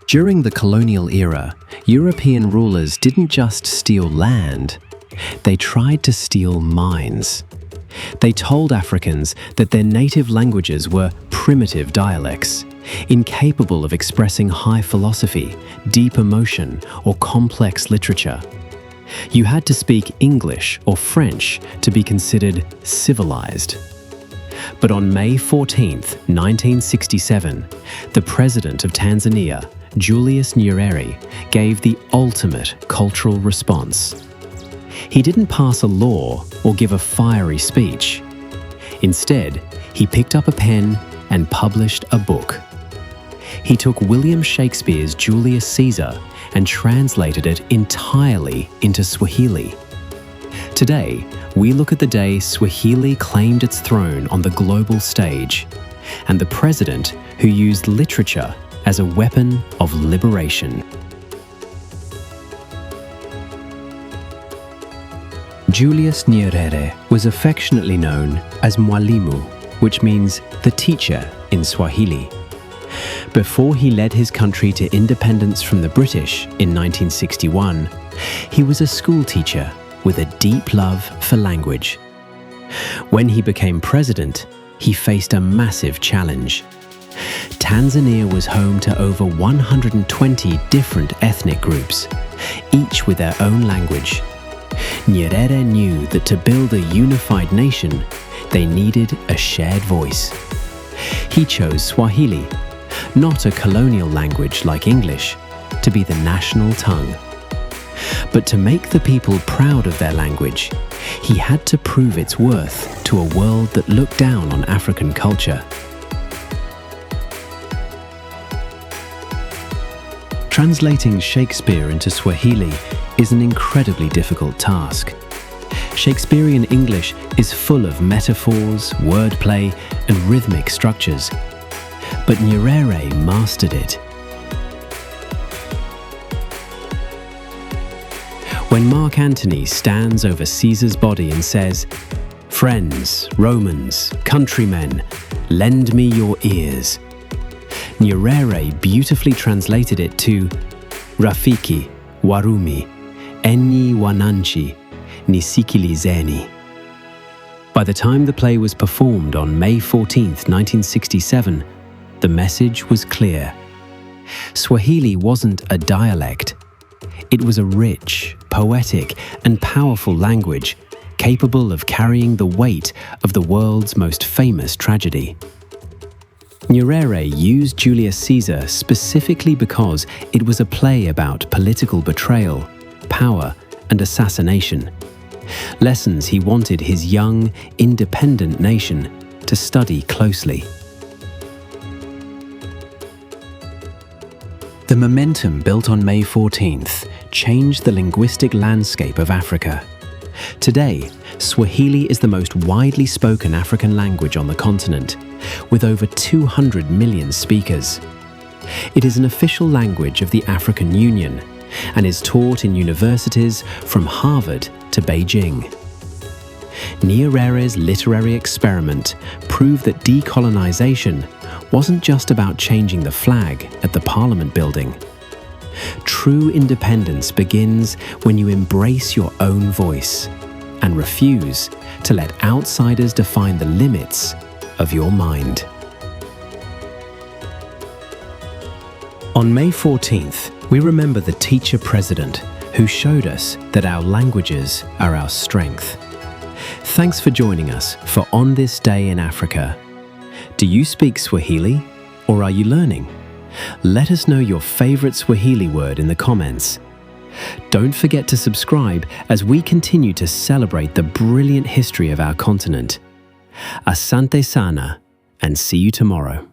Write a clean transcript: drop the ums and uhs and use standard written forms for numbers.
During the colonial era, European rulers didn't just steal land, they tried to steal minds. They told Africans that their native languages were primitive dialects, incapable of expressing high philosophy, deep emotion, or complex literature. You had to speak English or French to be considered civilized. But on May 14, 1967, the president of Tanzania, Julius Nyerere, gave the ultimate cultural response. He didn't pass a law or give a fiery speech. Instead, he picked up a pen and published a book. He took William Shakespeare's Julius Caesar and translated it entirely into Swahili. Today, we look at the day Swahili claimed its throne on the global stage, and the president who used literature as a weapon of liberation. Julius Nyerere was affectionately known as Mwalimu, which means the teacher in Swahili. Before he led his country to independence from the British in 1961, he was a school teacher with a deep love for language. When he became president, he faced a massive challenge. Tanzania was home to over 120 different ethnic groups, each with their own language. Nyerere knew that to build a unified nation, they needed a shared voice. He chose Swahili, not a colonial language like English, to be the national tongue. But to make the people proud of their language, he had to prove its worth to a world that looked down on African culture. Translating Shakespeare into Swahili is an incredibly difficult task. Shakespearean English is full of metaphors, wordplay, and rhythmic structures. But Nyerere mastered it. When Mark Antony stands over Caesar's body and says, "Friends, Romans, countrymen, lend me your ears," Nyerere beautifully translated it to Rafiki, Warumi, Enyi Wananchi, Nisikilizeni. By the time the play was performed on May 14, 1967, the message was clear. Swahili wasn't a dialect. It was a rich, poetic, and powerful language capable of carrying the weight of the world's most famous tragedy. Nyerere used Julius Caesar specifically because it was a play about political betrayal, power, and assassination. Lessons he wanted his young, independent nation to study closely. The momentum built on May 14th changed the linguistic landscape of Africa. Today, Swahili is the most widely spoken African language on the continent, with over 200 million speakers. It is an official language of the African Union and is taught in universities from Harvard to Beijing. Nyerere's literary experiment proved that decolonization wasn't just about changing the flag at the Parliament building. True independence begins when you embrace your own voice and refuse to let outsiders define the limits of your mind. On May 14th, we remember the teacher president who showed us that our languages are our strength. Thanks for joining us for On This Day in Africa. Do you speak Swahili or are you learning? Let us know your favorite Swahili word in the comments. Don't forget to subscribe as we continue to celebrate the brilliant history of our continent. Asante sana, and see you tomorrow.